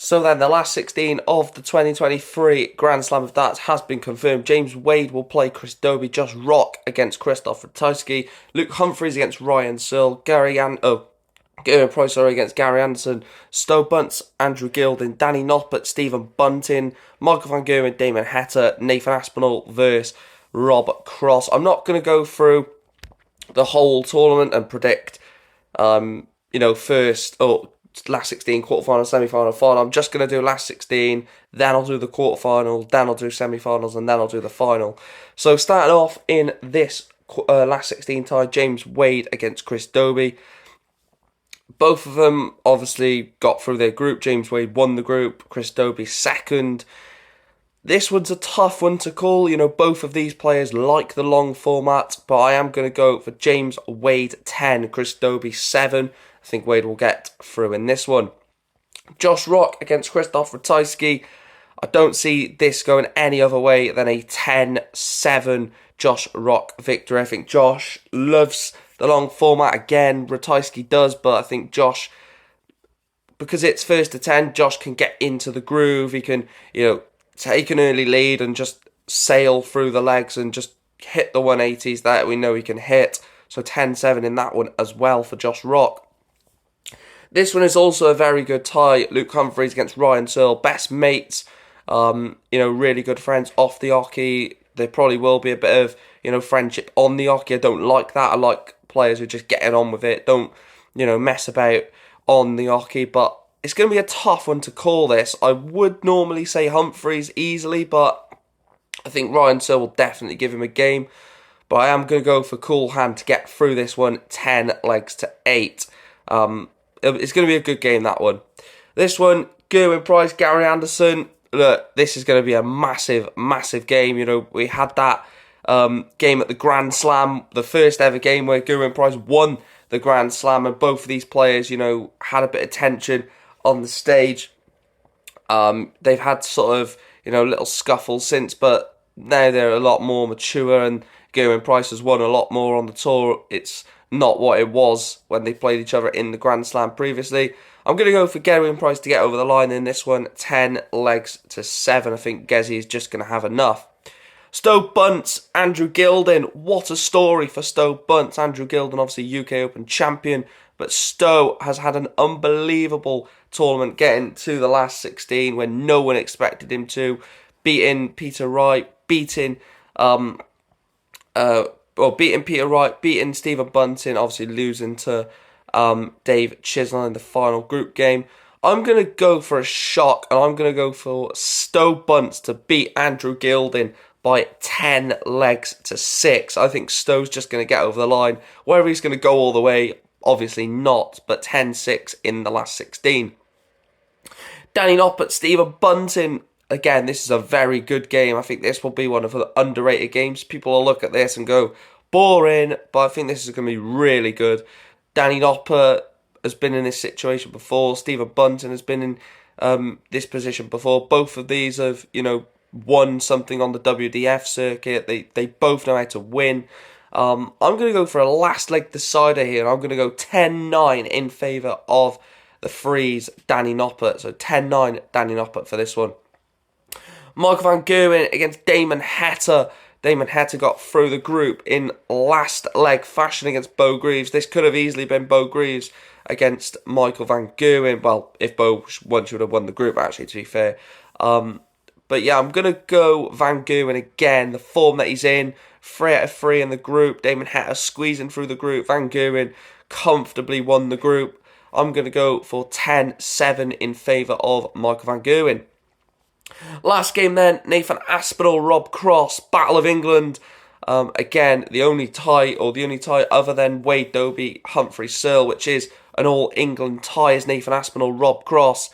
So then, the last 16 of the 2023 Grand Slam of Darts has been confirmed. James Wade will play Chris Dobey, Josh Rock against Christoph Ratajski, Luke Humphries against Ryan Searle, Gerwyn Price against Gary Anderson, Stowe Bunce, Andrew Gilding, Danny Noppert, Stephen Bunting, Michael Van Gerwen, Damon Heta, Nathan Aspinall versus Rob Cross. I'm not going to go through the whole tournament and predict, last 16, quarterfinal, semi-final, final. I'm just going to do last 16, then I'll do the quarterfinal, then I'll do semi-finals, and then I'll do the final. So starting off in this last 16 tie, James Wade against Chris Dobey. Both of them obviously got through their group. James Wade won the group, Chris Dobey second. This one's a tough one to call. Both of these players like the long format, but I am going to go for James Wade 10, Chris Dobey 7. I think Wade will get through in this one. Josh Rock against Christoph Ratajski. I don't see this going any other way than a 10-7 Josh Rock victory. I think Josh loves the long format again. Ratajski does, but I think Josh, because it's first to 10, Josh can get into the groove. He can, take an early lead and just sail through the legs and just hit the 180s that we know he can hit. So 10-7 in that one as well for Josh Rock. This one is also a very good tie. Luke Humphries against Ryan Searle. Best mates, really good friends off the oche. There probably will be a bit of, friendship on the oche. I don't like that. I like players who just getting on with it. Don't, mess about on the oche. But it's going to be a tough one to call this. I would normally say Humphries easily, but I think Ryan Searle will definitely give him a game. But I am going to go for cool hand to get through this one, 10-8. It's going to be a good game, that one. This one, Gerwyn Price, Gary Anderson. Look, this is going to be a massive, massive game. We had that game at the Grand Slam, the first ever game where Gerwyn Price won the Grand Slam, and both of these players, had a bit of tension on the stage. They've had sort of, little scuffles since, but now they're a lot more mature, and Gerwyn Price has won a lot more on the tour. It's not what it was when they played each other in the Grand Slam previously. I'm going to go for Gerwyn Price to get over the line in this one, 10-7. I think Gezi is just going to have enough. Stowe Bunce, Andrew Gilding. What a story for Stowe Bunce. Andrew Gilding, obviously UK Open champion, but Stowe has had an unbelievable tournament, getting to the last 16 when no one expected him to, beating Peter Wright, beating Peter Wright, beating Stephen Bunting, obviously losing to Dave Chisnell in the final group game. I'm going to go for a shock, and I'm going to go for Stowe Bunce to beat Andrew Gilding by 10-6. I think Stowe's just going to get over the line. Whether he's going to go all the way, obviously not, but 10-6 in the last 16. Danny Noppert, Stephen Bunting. Again, this is a very good game. I think this will be one of the underrated games. People will look at this and go, boring, but I think this is going to be really good. Danny Noppert has been in this situation before. Stephen Bunting has been in this position before. Both of these have, won something on the WDF circuit. They both know how to win. I'm going to go for a last leg decider here. I'm going to go 10-9 in favour of the Freeze Danny Noppert. So 10-9 Danny Noppert for this one. Michael Van Gerwen against Damon Heta. Damon Heta got through the group in last leg fashion against Bo Greaves. This could have easily been Bo Greaves against Michael Van Gerwen. Well, if Bo won, she would have won the group, actually, to be fair. But yeah, I'm going to go Van Gerwen again. The form that he's in, 3 out of 3 in the group. Damon Heta squeezing through the group. Van Gerwen comfortably won the group. I'm going to go for 10-7 in favour of Michael Van Gerwen. Last game then, Nathan Aspinall, Rob Cross, Battle of England. Again, the only tie other than Wade Dobey, Humphrey Searle, which is an all-England tie, is Nathan Aspinall, Rob Cross.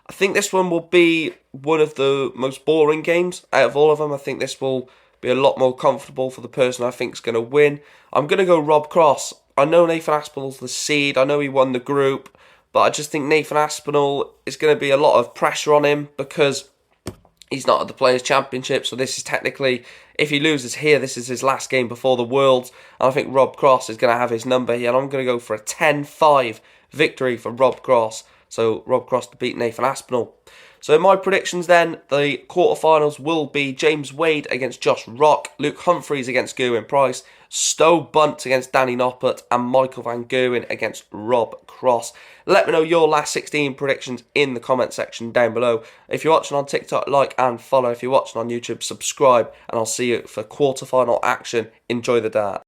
I think this one will be one of the most boring games out of all of them. I think this will be a lot more comfortable for the person I think is going to win. I'm going to go Rob Cross. I know Nathan Aspinall's the seed. I know he won the group. But I just think Nathan Aspinall is going to be a lot of pressure on him because he's not at the Players' Championship, so this is technically, if he loses here, this is his last game before the Worlds, and I think Rob Cross is going to have his number here, and I'm going to go for a 10-5 victory for Rob Cross So Rob Cross to beat Nathan Aspinall. So my predictions then, the quarterfinals will be James Wade against Josh Rock, Luke Humphreys against Gerwyn Price, Stowe Bunt against Danny Noppert, and Michael Van Gerwen against Rob Cross. Let me know your last 16 predictions in the comment section down below. If you're watching on TikTok, like and follow. If you're watching on YouTube, subscribe, and I'll see you for quarterfinal action. Enjoy the dart.